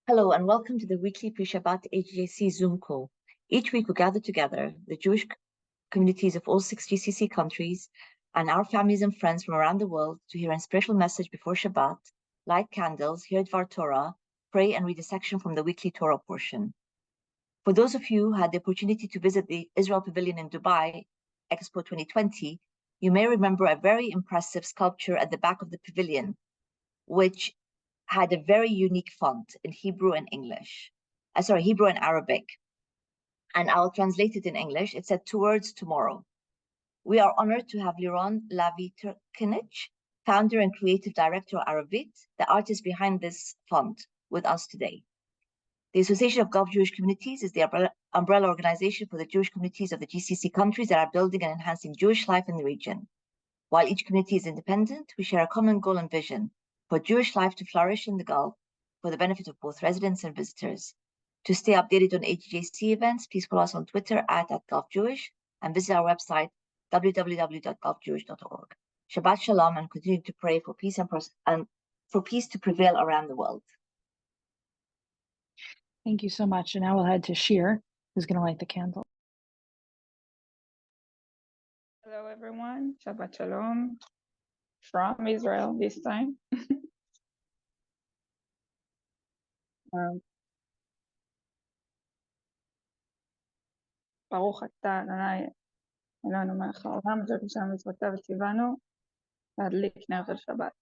Hello and welcome to the weekly Pre-Shabbat AGJC Zoom call. Each week we gather together, the Jewish communities of all 6 GCC countries and our families and friends from around the world to hear an inspirational message before Shabbat, light candles, hear Dvar Torah, pray and read a section from the weekly Torah portion. For those of you who had the opportunity to visit the Israel Pavilion in Dubai, Expo 2020, you may remember a very impressive sculpture at the back of the pavilion, which had a very unique font in Hebrew and Hebrew and Arabic. And I'll translate it in English. It said towards tomorrow. We are honored to have Liron Lavi-Turkinich, founder and creative director of Arabit, the artist behind this font, with us today. The Association of Gulf Jewish Communities is the umbrella organization for the Jewish communities of the GCC countries that are building and enhancing Jewish life in the region. While each community is independent, we share a common goal and vision for Jewish life to flourish in the Gulf for the benefit of both residents and visitors. To stay updated on AGJC events, please follow us on Twitter @GulfJewish and visit our website, www.gulfjewish.org. Shabbat Shalom, and continue to pray for peace and for peace to prevail around the world. Thank you so much. And now we'll head to Shir, who's going to light the candle. Hello, everyone. Shabbat Shalom from Israel this time. ברוך אתה אדוני אלוהינו מלך העולם אשר קידשנו מצוותיו וציוונו להדליק נר של שבת.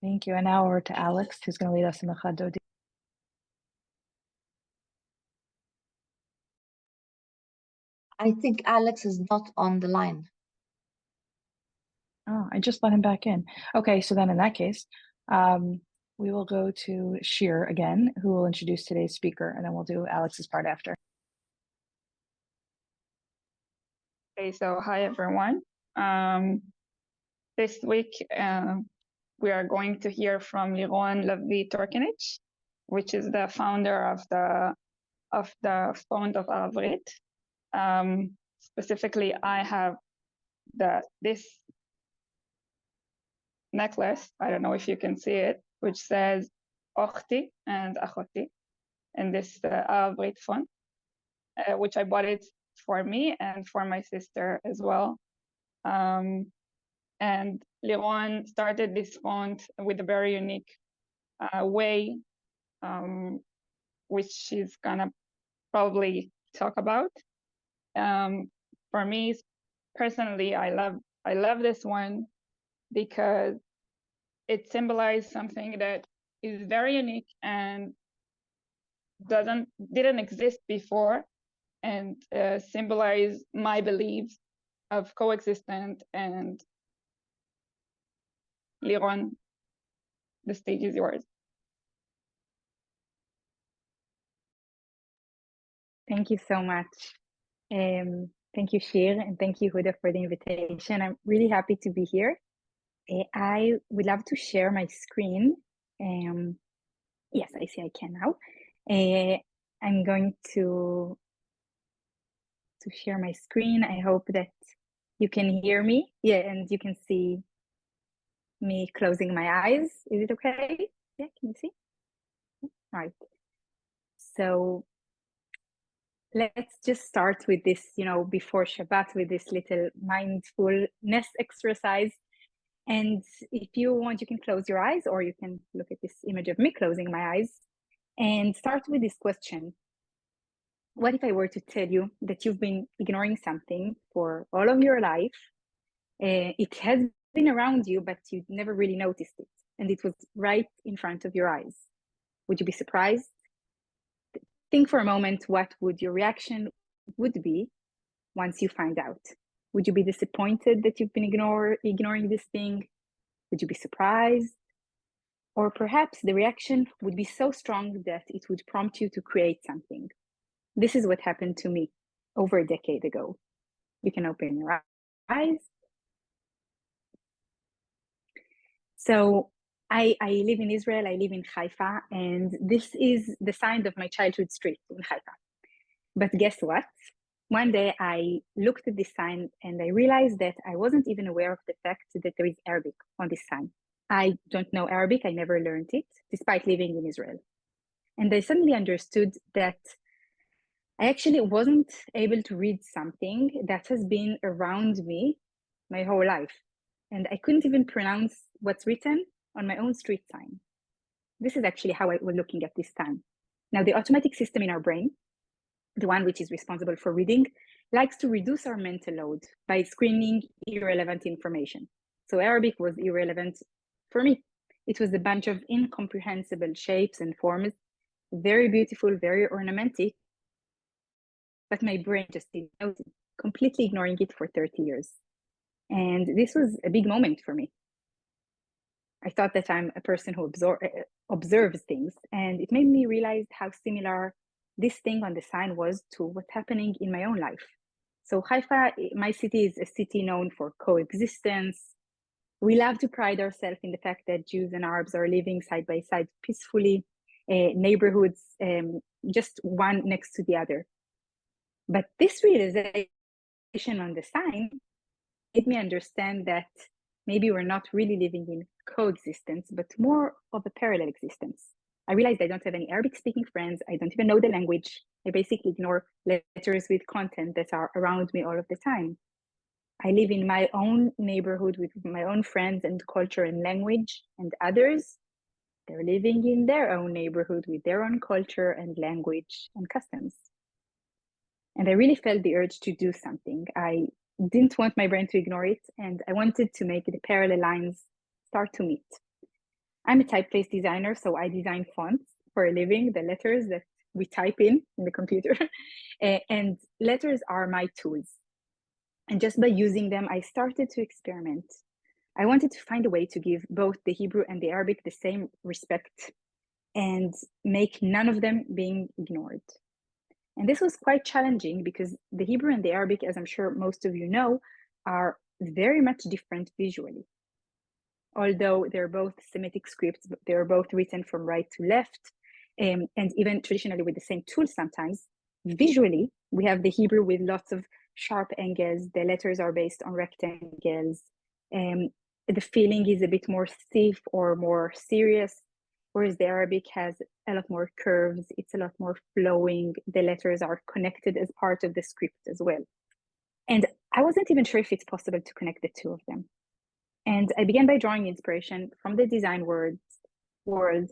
Thank you. And now over to Alex, who's going to lead us in the Chadodi. I think Alex is not on the line. Oh, I just let him back in. Okay, so then in that case, we will go to Shir again, who will introduce today's speaker, and then we'll do Alex's part after. Okay, so hi, everyone. This week, we are going to hear from Liron Lavi-Turkinich, which is the founder of the Fund of Arabit. Specifically, I have this necklace. I don't know if you can see it, which says Ochti and Achoti, and this Arabit font, which I bought it for me and for my sister as well. And Liron started this font with a very unique way, which she's gonna probably talk about. For me personally, I love this one because it symbolized something that is very unique and didn't exist before, and symbolize my beliefs of coexistence. And Liron, the stage is yours. Thank you so much. Thank you, Shir, and thank you, Huda, for the invitation. I'm really happy to be here. I would love to share my screen. Yes, I see I can now. I'm going to share my screen. I hope that you can hear me. Yeah, and you can see me closing my eyes. Is it okay? Yeah, can you see? All right. So let's just start with this, before Shabbat, with this little mindfulness exercise. And if you want, you can close your eyes, or you can look at this image of me closing my eyes and start with this question. What if I were to tell you that you've been ignoring something for all of your life? It has been around you, but you never really noticed it, and it was right in front of your eyes. Would you be surprised? Think for a moment, what would your reaction would be once you find out? Would you be disappointed that you've been ignoring this thing? Would you be surprised? Or perhaps the reaction would be so strong that it would prompt you to create something. This is what happened to me over a decade ago. You can open your eyes. So I live in Israel, I live in Haifa, and this is the sign of my childhood street in Haifa. But guess what? one day I looked at this sign and I realized that I wasn't even aware of the fact that there is Arabic on this sign. I don't know Arabic, I never learned it, despite living in Israel. And I suddenly understood that I actually wasn't able to read something that has been around me my whole life. And I couldn't even pronounce what's written on my own street sign. This is actually how I was looking at this sign. Now, the automatic system in our brain, the one which is responsible for reading, likes to reduce our mental load by screening irrelevant information. So Arabic was irrelevant for me. It was a bunch of incomprehensible shapes and forms, very beautiful, very ornamental, but my brain just didn't notice, completely ignoring it for 30 years. And this was a big moment for me. I thought that I'm a person who observes things, and it made me realize how similar this thing on the sign was to what's happening in my own life. So Haifa, my city, is a city known for coexistence. We love to pride ourselves in the fact that Jews and Arabs are living side by side peacefully, neighborhoods just one next to the other. But this realization on the sign made me understand that maybe we're not really living in coexistence, but more of a parallel existence. I realized I don't have any Arabic speaking friends. I don't even know the language. I basically ignore letters with content that are around me all of the time. I live in my own neighborhood with my own friends and culture and language, and others, they're living in their own neighborhood with their own culture and language and customs. And I really felt the urge to do something. I didn't want my brain to ignore it, and I wanted to make the parallel lines start to meet. I'm a typeface designer, so I design fonts for a living, the letters that we type in the computer. And letters are my tools. And just by using them, I started to experiment. I wanted to find a way to give both the Hebrew and the Arabic the same respect and make none of them being ignored. And this was quite challenging because the Hebrew and the Arabic, as I'm sure most of you know, are very much different visually. Although they're both Semitic scripts, they're both written from right to left, and even traditionally with the same tools sometimes. Visually, we have the Hebrew with lots of sharp angles. The letters are based on rectangles. The feeling is a bit more stiff or more serious, whereas the Arabic has a lot more curves. It's a lot more flowing. The letters are connected as part of the script as well. And I wasn't even sure if it's possible to connect the two of them. And I began by drawing inspiration from the design world,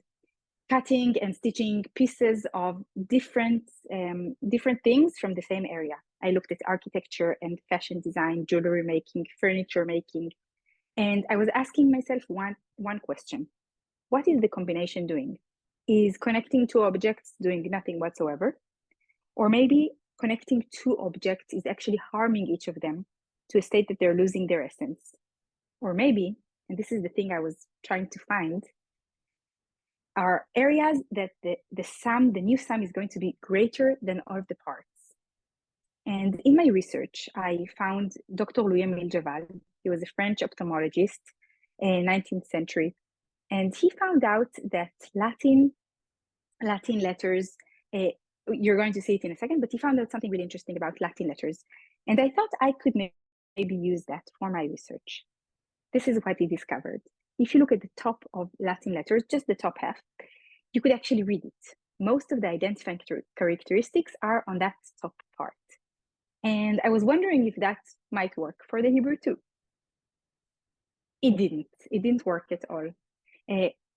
cutting and stitching pieces of different things from the same area. I looked at architecture and fashion design, jewelry making, furniture making, and I was asking myself one question. What is the combination doing? Is connecting two objects doing nothing whatsoever? Or maybe connecting two objects is actually harming each of them to a state that they're losing their essence. Or maybe, and this is the thing I was trying to find, are areas that the new sum is going to be greater than all of the parts. And in my research, I found Dr. Louis-Émile Javal. He was a French ophthalmologist in 19th century. And he found out that Latin letters, you're going to see it in a second, but he found out something really interesting about Latin letters. And I thought I could maybe use that for my research. This is what he discovered. If you look at the top of Latin letters, just the top half, you could actually read it. Most of the identifying characteristics are on that top part. And I was wondering if that might work for the Hebrew too. It didn't work at all.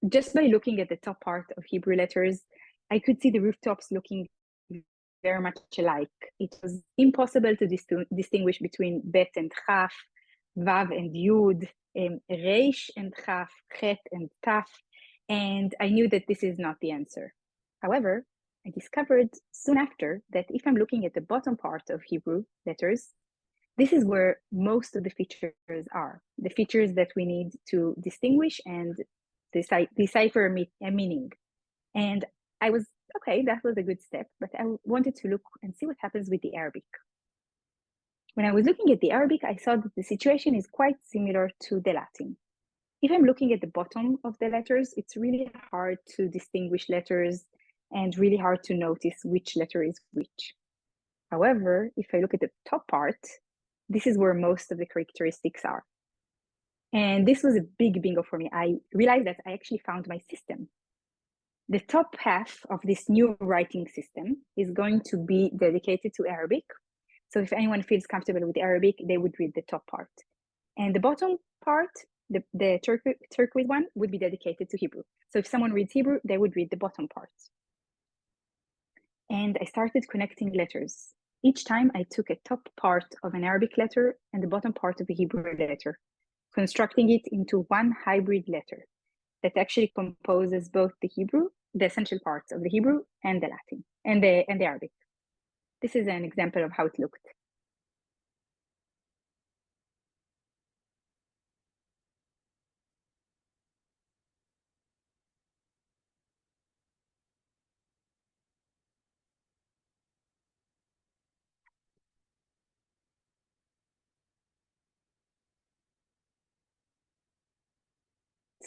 Just by looking at the top part of Hebrew letters, I could see the rooftops looking very much alike. It was impossible to distinguish between Bet and Chaf, Vav and Yud, Reish and Chaf, Chet and Taf, and I knew that this is not the answer. However, I discovered soon after that if I'm looking at the bottom part of Hebrew letters, this is where most of the features are, the features that we need to distinguish and decipher a meaning. And I was, okay, that was a good step, but I wanted to look and see what happens with the Arabic. When I was looking at the Arabic, I saw that the situation is quite similar to the Latin. If I'm looking at the bottom of the letters, it's really hard to distinguish letters and really hard to notice which letter is which. However, if I look at the top part, this is where most of the characteristics are. And this was a big bingo for me. I realized that I actually found my system. The top half of this new writing system is going to be dedicated to Arabic. So if anyone feels comfortable with Arabic, they would read the top part. And the bottom part, the turquoise one, would be dedicated to Hebrew. So if someone reads Hebrew, they would read the bottom part. And I started connecting letters. Each time I took a top part of an Arabic letter and the bottom part of a Hebrew letter, constructing it into one hybrid letter that actually composes both the Hebrew, the essential parts of the Hebrew and the Latin and the Arabic. This is an example of how it looked.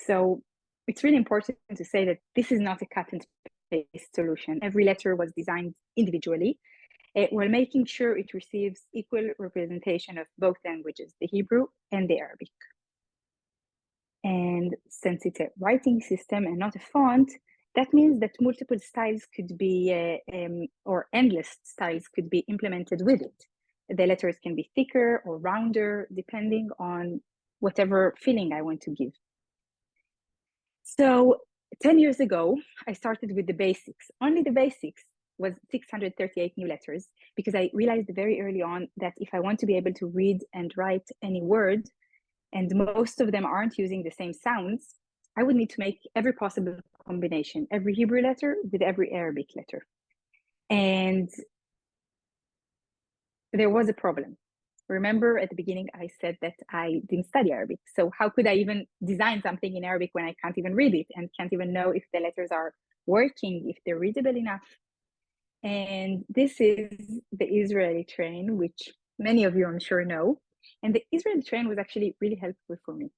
So it's really important to say that this is not a cut and paste solution. Every letter was designed individually while making sure it receives equal representation of both languages, the Hebrew and the Arabic. And since it's a writing system and not a font, that means that multiple styles could be, or endless styles could be implemented with it. The letters can be thicker or rounder, depending on whatever feeling I want to give. So 10 years ago, I started with the basics. Only the basics was 638 new letters, because I realized very early on that if I want to be able to read and write any word, and most of them aren't using the same sounds, I would need to make every possible combination, every Hebrew letter with every Arabic letter. And there was a problem. Remember at the beginning, I said that I didn't study Arabic. So how could I even design something in Arabic when I can't even read it and can't even know if the letters are working, if they're readable enough? And this is the Israeli train, which many of you I'm sure know. And the Israeli train was actually really helpful for me.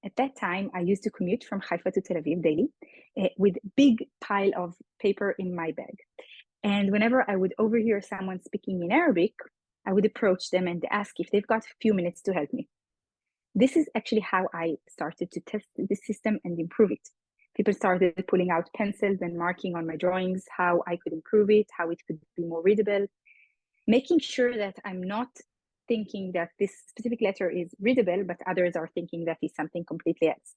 At that time, I used to commute from Haifa to Tel Aviv daily with a big pile of paper in my bag. And whenever I would overhear someone speaking in Arabic, I would approach them and ask if they've got a few minutes to help me. This is actually how I started to test the system and improve it. People started pulling out pencils and marking on my drawings how I could improve it, how it could be more readable, making sure that I'm not thinking that this specific letter is readable, but others are thinking that is something completely else.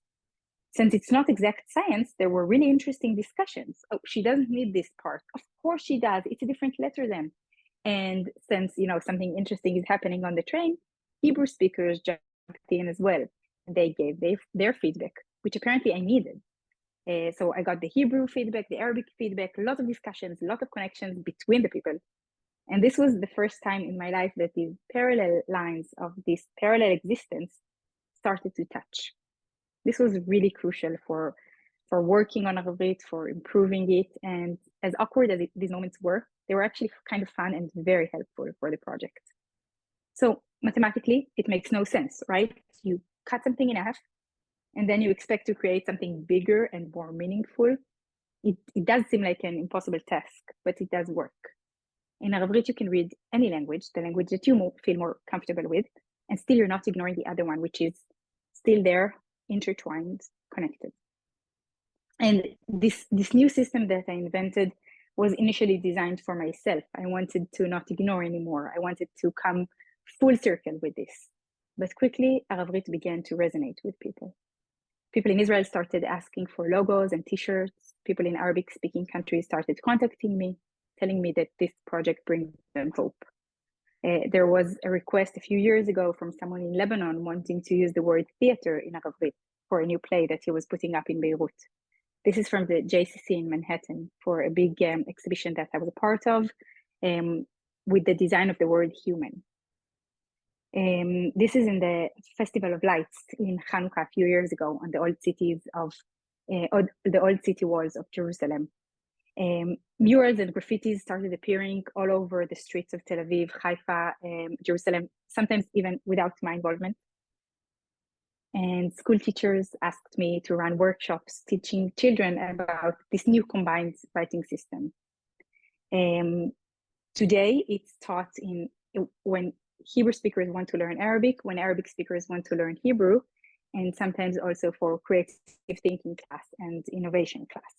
Since it's not exact science, there were really interesting discussions. Oh, she doesn't need this part. Of course she does. It's a different letter then. And since something interesting is happening on the train, Hebrew speakers jumped in as well. They gave their feedback, which apparently I needed. So I got the Hebrew feedback, the Arabic feedback, a lot of discussions, a lot of connections between the people. And this was the first time in my life that these parallel lines of this parallel existence started to touch. This was really crucial for working on Arabit, for improving it. And as awkward as these moments were, they were actually kind of fun and very helpful for the project. So mathematically, it makes no sense, right? You cut something in half, and then you expect to create something bigger and more meaningful. It does seem like an impossible task, but it does work. In Arabit, you can read any language, the language that you feel more comfortable with, and still you're not ignoring the other one, which is still there, intertwined, connected. And this new system that I invented was initially designed for myself. I wanted to not ignore anymore. I wanted to come full circle with this. But quickly, Arabit began to resonate with people. People in Israel started asking for logos and t-shirts. People in Arabic-speaking countries started contacting me, telling me that this project brings them hope. There was a request a few years ago from someone in Lebanon wanting to use the word theater in Arabit for a new play that he was putting up in Beirut. This is from the AGJC in Manhattan for a big exhibition that I was a part of with the design of the word human. This is in the Festival of Lights in Hanukkah a few years ago on the old city walls of Jerusalem. Murals and graffitis started appearing all over the streets of Tel Aviv, Haifa, Jerusalem, sometimes even without my involvement. And school teachers asked me to run workshops teaching children about this new combined writing system. Today, it's taught when Hebrew speakers want to learn Arabic, when Arabic speakers want to learn Hebrew, and sometimes also for creative thinking class and innovation class.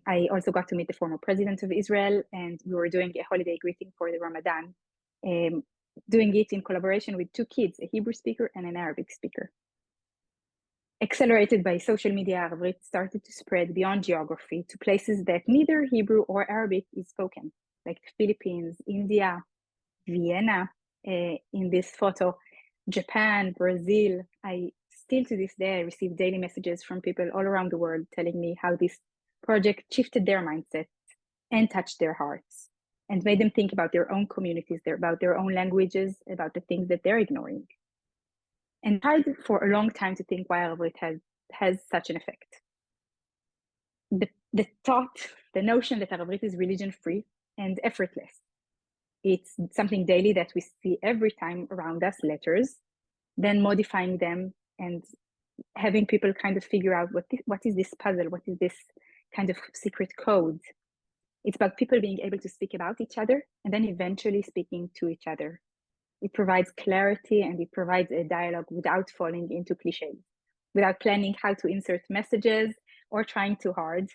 I also got to meet the former president of Israel, and we were doing a holiday greeting for the Ramadan, doing it in collaboration with two kids, a Hebrew speaker and an Arabic speaker. Accelerated by social media, Arabrit started to spread beyond geography to places that neither Hebrew or Arabic is spoken, like Philippines, India, Vienna, in this photo, Japan, Brazil. I still to this day, I receive daily messages from people all around the world telling me how this project shifted their mindset and touched their hearts and made them think about their own communities, about their own languages, about the things that they're ignoring. And tried for a long time to think why Arabrit has such an effect. The thought, the notion that Arabrit is religion-free and effortless. It's something daily that we see every time around us, letters, then modifying them and having people kind of figure out what is this puzzle, what is this kind of secret code. It's about people being able to speak about each other and then eventually speaking to each other. It provides clarity and it provides a dialogue without falling into cliches, without planning how to insert messages or trying too hard.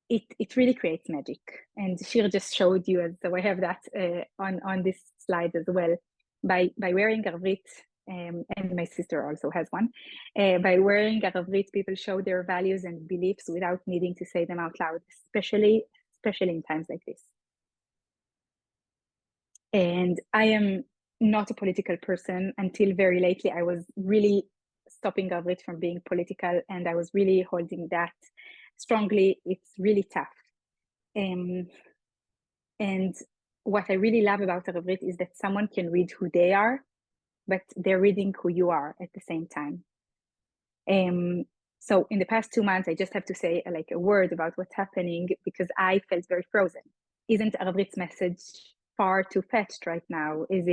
It really creates magic. And Shir just showed you, so I have that on this slide as well, by wearing Arabrit, and my sister also has one. By wearing Arabrit, people show their values and beliefs without needing to say them out loud, especially in times like this. And I am not a political person. Until very lately, I was really stopping Arabrit from being political, and I was really holding that strongly. It's really tough. And what I really love about Arabrit is that someone can read who they are, but they're reading who you are at the same time. So in the past 2 months, I just have to say like a word about what's happening because I felt very frozen. Isn't Arabrit's message far too fetched right now? Is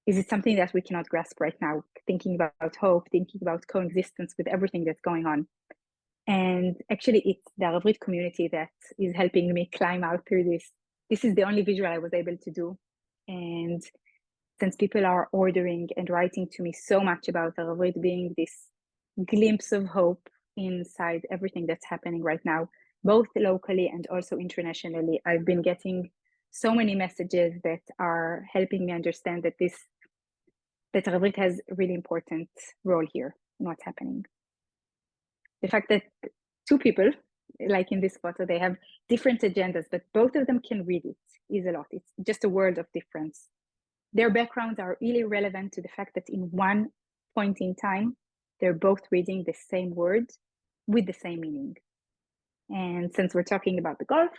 it something that we cannot grasp right now? Thinking about hope, thinking about coexistence with everything that's going on. And actually, it's the Arabrit community that is helping me climb out through this. This is the only visual I was able to do. And since people are ordering and writing to me so much about Arabrit being this glimpse of hope inside everything that's happening right now, both locally and also internationally, I've been getting so many messages that are helping me understand that Arabrit has a really important role here in what's happening. The fact that two people, like in this photo, they have different agendas, but both of them can read it is a lot. It's just a world of difference. Their backgrounds are really relevant to the fact that in one point in time, they're both reading the same word with the same meaning. And since we're talking about the Gulf,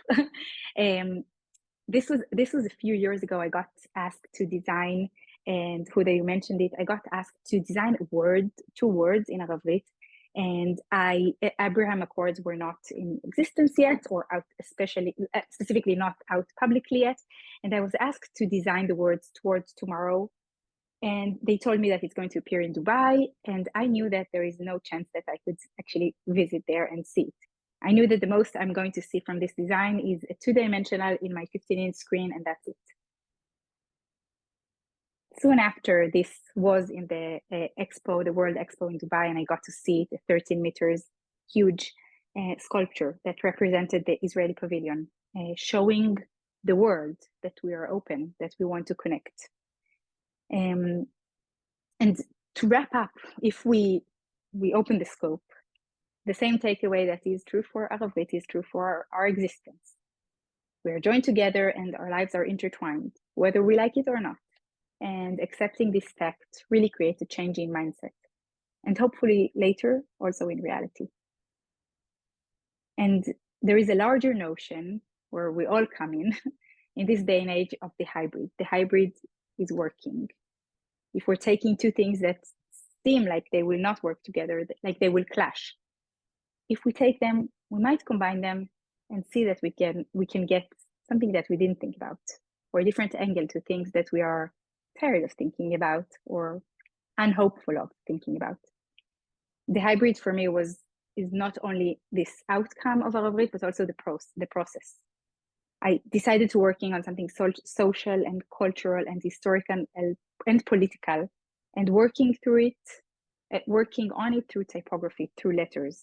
this was a few years ago. I got asked to design, and Huda, you mentioned it. I got asked to design two words in Arabrit, and Abraham Accords were not in existence yet, or out, specifically not out publicly yet. And I was asked to design the words towards tomorrow. And they told me that it's going to appear in Dubai. And I knew that there is no chance that I could actually visit there and see it. I knew that the most I'm going to see from this design is a 2-dimensional in my 15-inch screen, and that's it. Soon after, this was in the expo, the World Expo in Dubai, and I got to see it, a 13 meters huge sculpture that represented the Israeli pavilion, showing the world that we are open, that we want to connect. And to wrap up, if we open the scope, the same takeaway that is true for Arabrit is true for our existence. We are joined together and our lives are intertwined, whether we like it or not. And accepting this fact really creates a change in mindset, and hopefully later also in reality. And there is a larger notion where we all come in this day and age of the hybrid. The hybrid is working. If we're taking two things that seem like they will not work together, like they will clash, if we take them, we might combine them and see that we can get something that we didn't think about, or a different angle to things that we are tired of thinking about or unhopeful of thinking about. The hybrid for me is not only this outcome of Arabrit, but also the process. I decided to working on something social and cultural and historical and political, and working through it, working on it through typography, through letters.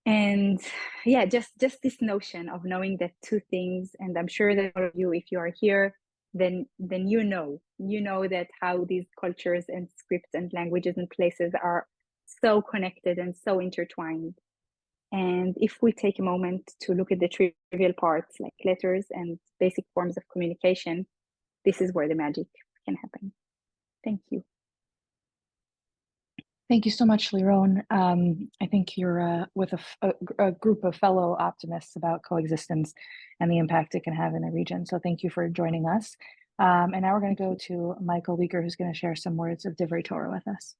And yeah, just this notion of knowing that two things, and I'm sure that all of you, if you are here, then you know that how these cultures and scripts and languages and places are so connected and so intertwined. And if we take a moment to look at the trivial parts like letters and basic forms of communication, this is where the magic can happen. Thank you. Thank you so much, Liron. I think you're with a group of fellow optimists about coexistence and the impact it can have in the region. So thank you for joining us. And now we're going to go to Michael Weaker, who's going to share some words of Divrei Torah with us.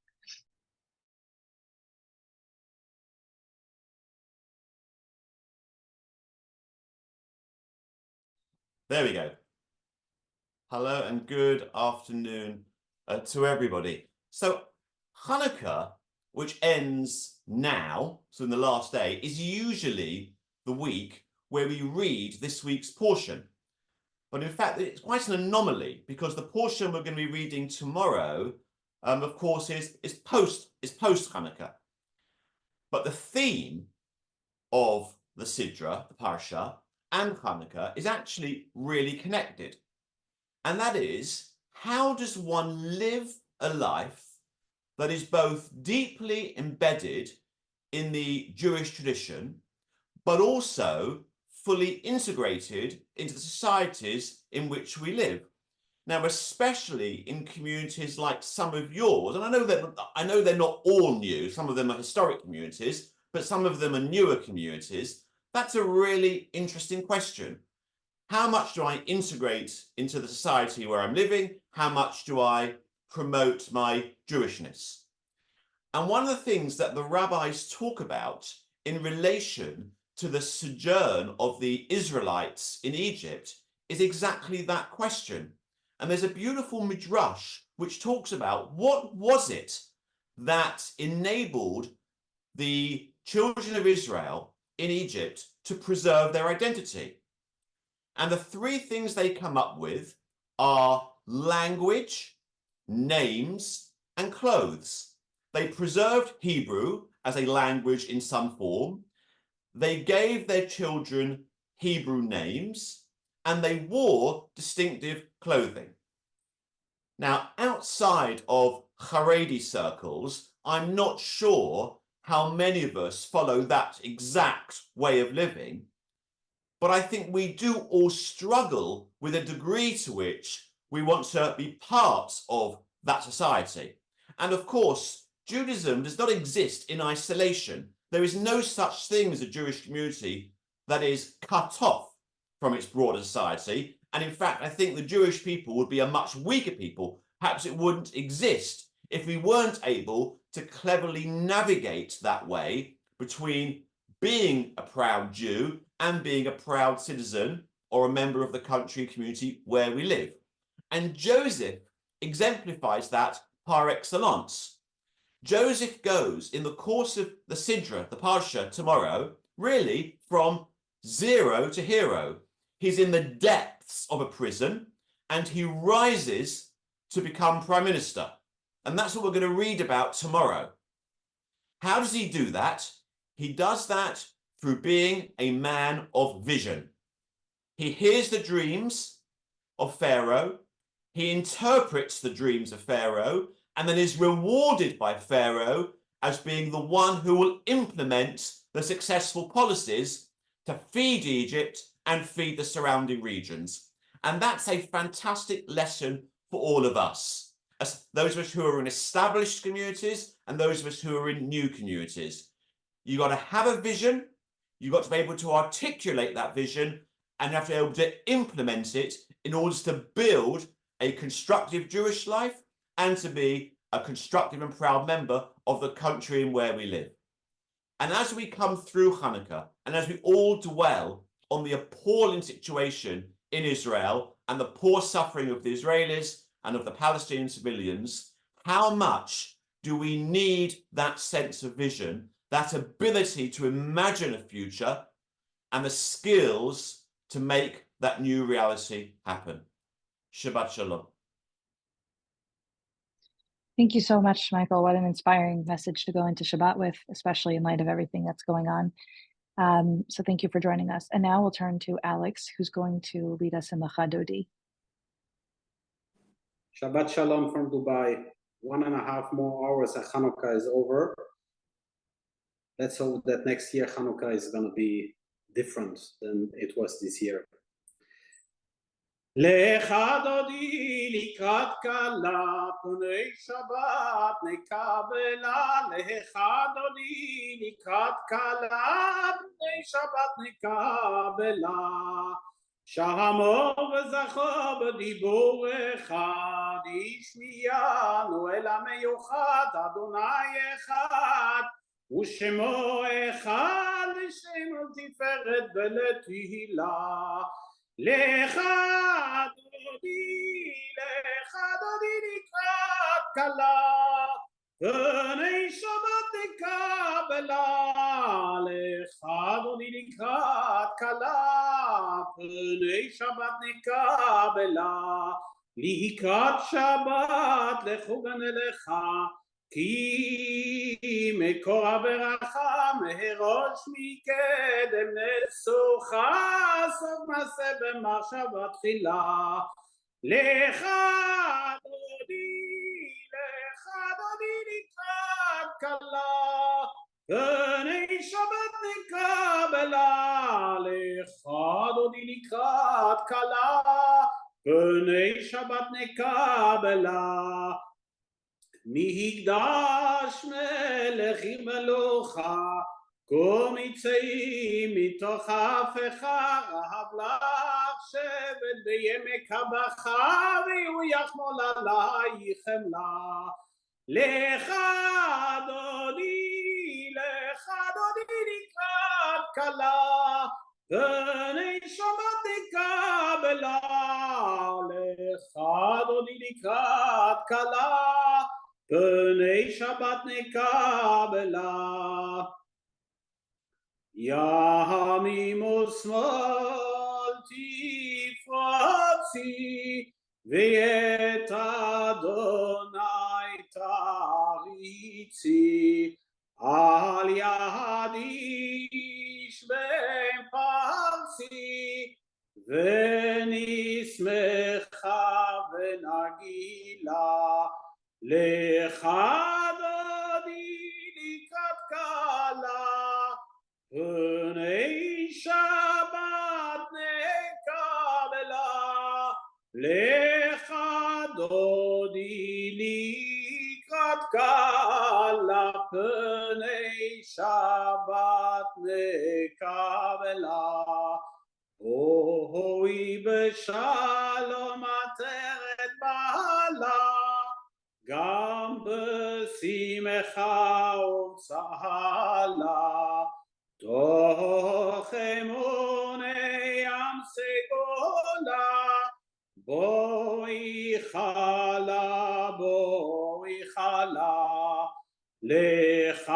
There we go. Hello and good afternoon to everybody. So Hanukkah, which ends now, so in the last day, is usually the week where we read this week's portion. But in fact, it's quite an anomaly because the portion we're going to be reading tomorrow, of course, is post Hanukkah. But the theme of the Sidra, the Parsha, and Hanukkah is actually really connected. And that is, how does one live a life that is both deeply embedded in the Jewish tradition, but also fully integrated into the societies in which we live? Now, especially in communities like some of yours, and I know they're not all new, some of them are historic communities, but some of them are newer communities. That's a really interesting question. How much do I integrate into the society where I'm living? How much do I promote my Jewishness? And one of the things that the rabbis talk about in relation to the sojourn of the Israelites in Egypt is exactly that question. And there's a beautiful midrash which talks about what was it that enabled the children of Israel in Egypt to preserve their identity. And the three things they come up with are language, names, and clothes. They preserved Hebrew as a language in some form. They gave their children Hebrew names, and they wore distinctive clothing. Now, outside of Haredi circles, I'm not sure how many of us follow that exact way of living, but I think we do all struggle with a degree to which we want to be part of that society. And of course, Judaism does not exist in isolation. There is no such thing as a Jewish community that is cut off from its broader society. And in fact, I think the Jewish people would be a much weaker people. Perhaps it wouldn't exist if we weren't able to cleverly navigate that way between being a proud Jew and being a proud citizen or a member of the country and community where we live. And Joseph exemplifies that par excellence. Joseph goes in the course of the Sidra, the Parsha tomorrow, really from zero to hero. He's in the depths of a prison and he rises to become prime minister. And that's what we're going to read about tomorrow. How does he do that? He does that through being a man of vision. He hears the dreams of Pharaoh, he interprets the dreams of Pharaoh, and then is rewarded by Pharaoh as being the one who will implement the successful policies to feed Egypt and feed the surrounding regions. And that's a fantastic lesson for all of us, as those of us who are in established communities and those of us who are in new communities. You've got to have a vision, you've got to be able to articulate that vision, and you have to be able to implement it in order to build a constructive Jewish life and to be a constructive and proud member of the country in where we live. And as we come through Hanukkah, and as we all dwell on the appalling situation in Israel and the poor suffering of the Israelis and of the Palestinian civilians, how much do we need that sense of vision, that ability to imagine a future and the skills to make that new reality happen. Shabbat Shalom. Thank you so much, Michael. What an inspiring message to go into Shabbat with, especially in light of everything that's going on. So thank you for joining us. And now we'll turn to Alex, who's going to lead us in the Chadodi. Shabbat Shalom from Dubai. 1.5 more hours and Hanukkah is over. Let's hope that next year Hanukkah is going to be different than it was this year. לך דודי לקראת כלה, פני שבת נקבלה. לך דודי לקראת כלה, פני שבת נקבלה. שמור וזכור בדיבור אחד, השמיענו אל המיוחד, אדוני אחד, ושמו אחד, לשם ולתפארת ולתהילה. לך דודי לקראת כלה, פני שבת נקבלה. לך דודי לקראת כלה, פני שבת נקבלה. לקראת שבת לכוון אליך, כי מקור הברכה מהראש מקדם נסוכה, סוף מעשה במחשבה תחילה. לך דודי לקראת כלה, פני שבת נקבלה. לך דודי לקראת כלה, פני שבת נקבלה. מקדש מלך עיר מלוכה, כה מצאים מתוך ההפכה, רהב לך שבט בימי קבחה, ויהיו יחמול עלייך חמלה. לך דודי לקראת כלה, פני שבת נקבלה. לך דודי לקראת כלה, פני שבת נקבלה. ימין ושמאל תפרצי, ואת אדוני תריצי. על יד איש בן פרסי, ונשמחה ונגילה. לך דודי לקראת כלה, פני שבת נקבלה. לך דודי לקראת כלה, פני שבת נקבלה. אוי בשלום עטרת בעלה, גם בשמחה וצהלה. תוך אמוני ים סגולה, בואי חלה, בואי חלה. לך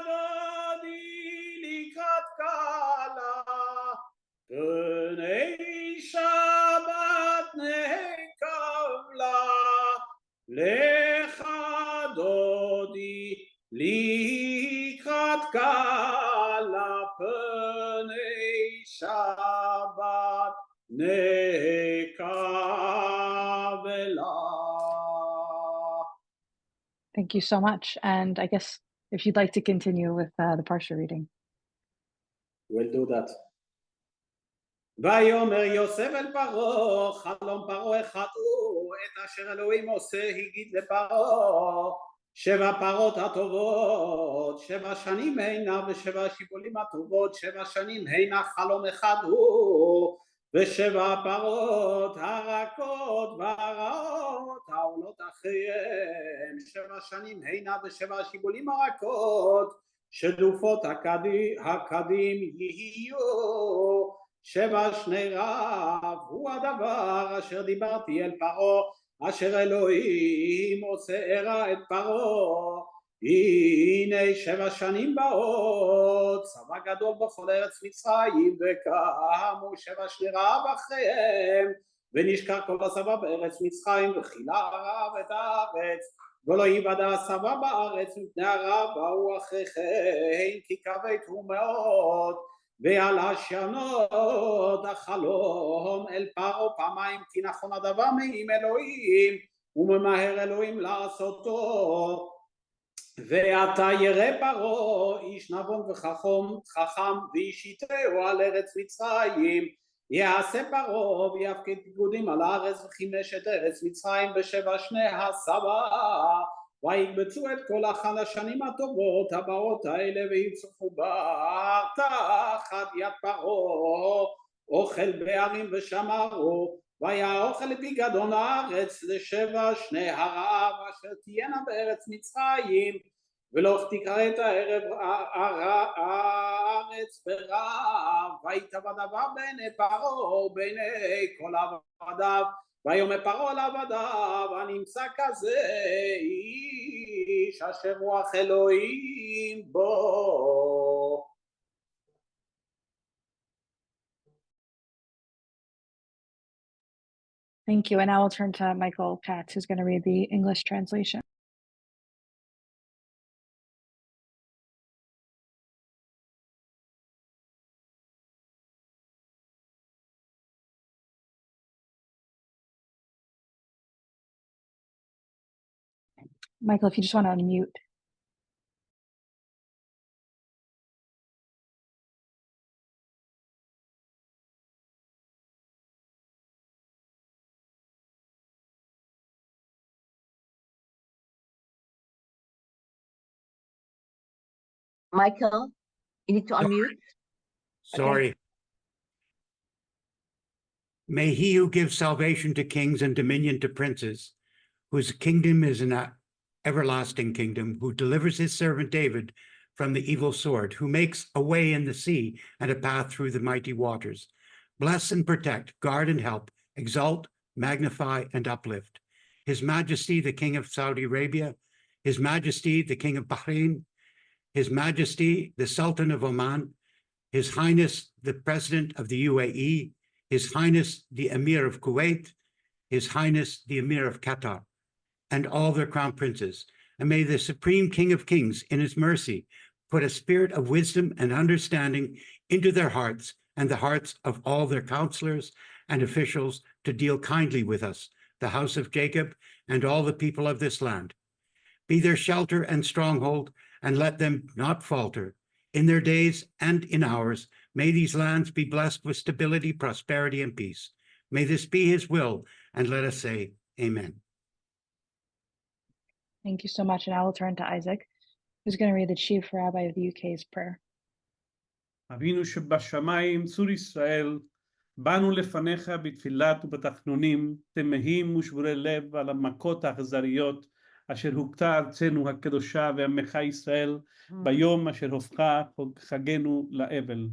דודי לקראת כלה, פני שבת נקבלה. לך דודי לקראת כלה, פני שבת נקבלה. Thank you so much. And I guess if you'd like to continue with the Parsha reading. We'll do that. ויאמר יוסף אל פרעה, חלום פרעה אחד הוא, את אשר אלוהים עושה הגיד לפרעה. 7 פרות הטובות, 7 שנים הנה, ו7 השיבולים הטובות, 7 שנים הנה, חלום אחד הוא. ו7 פרות הרכות והרעות העולות אחריהם, 7 שנים הנה, ו7 השיבולים הרכות, שדופות הקדים יהיו. 7 שני רב הוא הדבר אשר דיברתי אל פרעה, אשר אלוהים עושה הרע את פרעה. הנה 7 שנים באות, צבא גדול בכל ארץ מצרים, וקמו 7 שני רעב אחריהם, ונשכח כל הצבא בארץ מצרים, וכילה הרעב את הארץ, ולא ייוודע הצבא בארץ מפני הרעב באו אחריכם, כי כבדו מאוד, ועל השנות החלום אל פרעה פעמיים, כי נכון הדבר מעם אלוהים, וממהר אלוהים לעשותו. ועתה ירא פרעה איש נבון וחכם וישיתהו על ארץ מצרים, יעשה פרעה ויפקד פקודים על הארץ וחימש את ארץ מצרים ב7 שני הסבא, ויקבצו את כל השנים הטובות הבאות האלה ויצופו בה תחת יד פרעה אוכל בערים ושמרו, והיה אוכל לפיקדון הארץ ל7 שני הרעב אשר תהיינה בארץ מצרים, ולא תקרא את הערב הארץ ברעב, ויטבע דבר בעיני פרעה ובעיני כל עבדיו, ויאמר פרעה לעבדיו הנמצא כזה איש אשר רוח אלוהים בו. Thank you. And now we'll turn to Michael Katz, who's going to read the English translation. Michael, if you just want to unmute. Michael, you need to unmute. Sorry. Okay. May he who gives salvation to kings and dominion to princes, whose kingdom is an everlasting kingdom, who delivers his servant David from the evil sword, who makes a way in the sea and a path through the mighty waters, bless and protect, guard and help, exalt, magnify, and uplift. His Majesty, the King of Saudi Arabia, His Majesty, the King of Bahrain, His Majesty, the Sultan of Oman, His Highness, the President of the UAE, His Highness, the Emir of Kuwait, His Highness, the Emir of Qatar, and all their crown princes. And may the Supreme King of Kings, in his mercy, put a spirit of wisdom and understanding into their hearts and the hearts of all their counselors and officials to deal kindly with us, the house of Jacob, and all the people of this land. Be their shelter and stronghold, and let them not falter. In their days and in ours, may these lands be blessed with stability, prosperity, and peace. May this be his will, and let us say, Amen. Thank you so much. And I will turn to Isaac, who's going to read the Chief Rabbi of the UK's prayer. אבינו שבשמיים, צור ישראל, באנו לפניך בתפילת ובתחנונים, תמהים ושבורי לב על המכות האכזריות, אשר הוכתה ארצנו הקדושה ועמך ישראל, ביום אשר הופכה חגנו לאבל.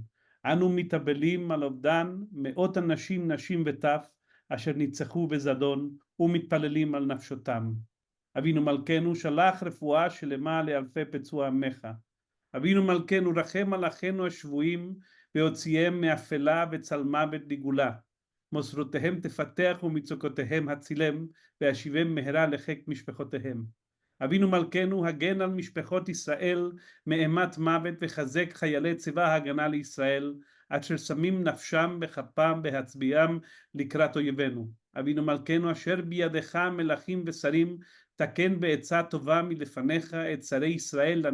אנו מתאבלים על אובדן מאות אנשים, נשים וטף, אשר ניצחו בזדון, ומתפללים על נפשותם. אבינו מלכנו, שלח רפואה שלמה לאלפי פצוע עמך. אבינו מלכנו, רחם על אחינו השבויים, והוציאם מאפלה וצלמה לגאולה. מוסרותיהם תפתח ומצוקותיהם הצילם, והשיבם מהרה לחיק משפחותיהם. אבינו מלכנו, הגן על משפחות ישראל מאימת מוות, וחזק חיילי צבא ההגנה לישראל, אשר שמים נפשם בכפם בהצביעם לקראת אויבינו. אבינו מלכנו, אשר בידך מלכים ושרים, תקן בעצה טובה מלפניך את שרי ישראל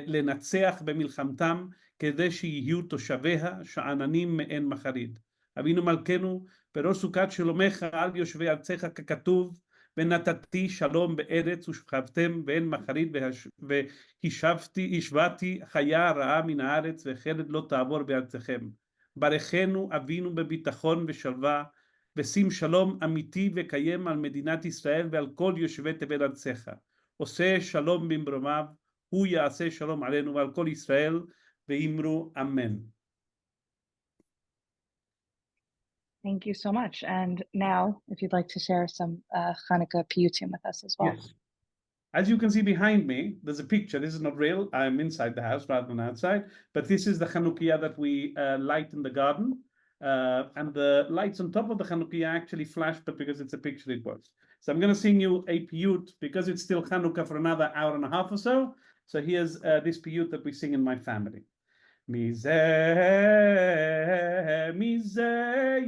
לנצח במלחמתם, כדי שיהיו תושביה שאננים מעין מחריד. אבינו מלכנו, בראש סוכת שלומך על יושבי ארצך ככתוב, ונתתי שלום בארץ ושכבתם באין מחריד, והשבתי חיה רעה מן הארץ, וחרב לא תעבור בארצכם. ברכנו אבינו בביטחון ושלווה, ושים שלום אמיתי וקיים על מדינת ישראל ועל כל יושבי תבל ארצך. עושה שלום במרומיו, הוא יעשה שלום עלינו ועל כל ישראל, ואמרו אמן. Thank you so much. And now, if you'd like to share some Hanukkah piyutim with us as well. Yes. As you can see behind me, there's a picture. This is not real. I'm inside the house rather than outside. But this is the Chanukiah that we light in the garden. And the lights on top of the Chanukiah actually flash, but because it's a picture, it works. So I'm going to sing you a piyut because it's still Chanukah for another hour and a half or so. So here's this piyut that we sing in my family. Mize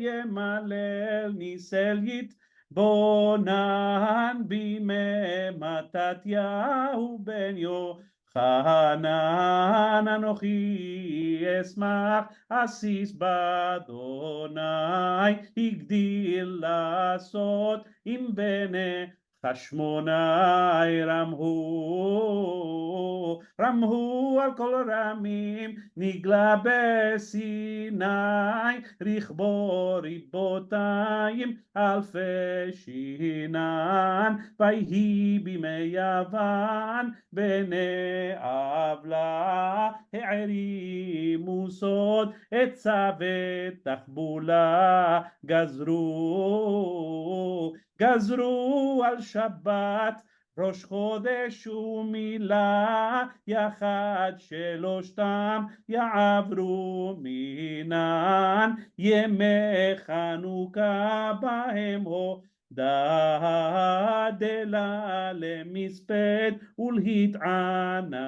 yemalel nisel yit bonan bime Matatyahu ben Yochanan anochi esmach asis badonai igdil lasot im bene Hashmonai Ramhu al kol ramim nigla besinai richbo ribotayim alfe shinan vayhi bimei Yavan bene avla he'erimu sod et tzavet tachbula gazru al Shabbat Rosh Chodesh u'Milah yachad shelostam ya'avru minan yemei Chanukah bahem hodadela lemisped ulhit'ana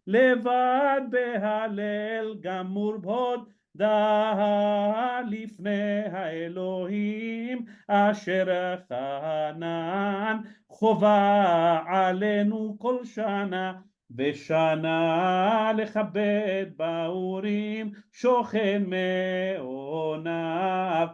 levad behalel gamur b'hod Da lifnei haElohim asher chanan chova alenu kol shana ושנה לכבד באורים שוכן מעוניו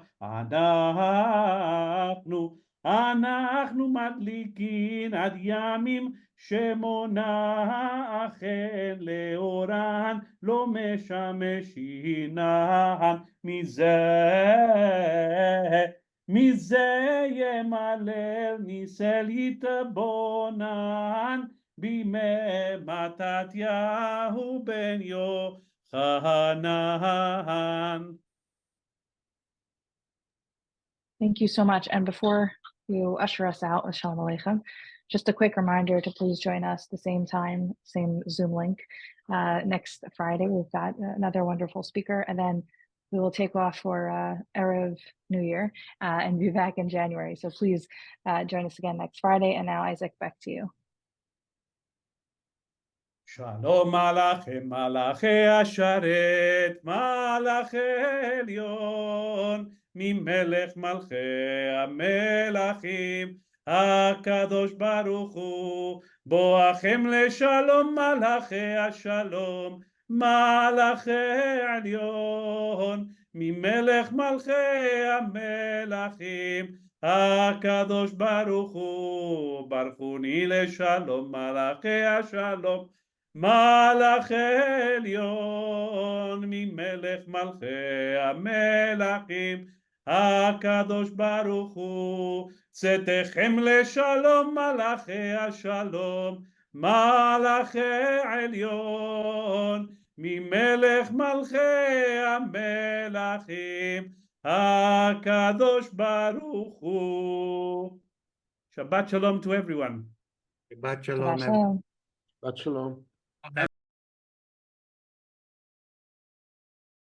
אנחנו מדליקין עד ימים שמונה אכן לאורן לא משמשינן מזה ימלל ניסל יתבונן בימי מתתיהו בן יוחנן. Thank you so much. And before you usher us out with Shalom Aleichem, just a quick reminder to please join us the same time, same Zoom link. Next Friday, we've got another wonderful speaker, and then we will take off for Erev New Year and be back in January. So please join us again next Friday. And now, Isaac, back to you. Shalom alachem malachei asharet malachei elyon mimelech malchei hamelachim HaKadosh Baruch Hu boachem leshalom malachei ashalom malachei elyon mimelech malchei hamelachim HaKadosh Baruch Hu baruchuni leshalom malachei ashalom malachei elyon mimelech malchei hamelachim HaKadosh Baruch Hu tzetechem leshalom malachei ashalom malachei elyon mimelech malchei hamelachim HaKadosh Baruch Hu. Shabbat Shalom to everyone. Shabbat Shalom. Shalom. Shabbat Shalom.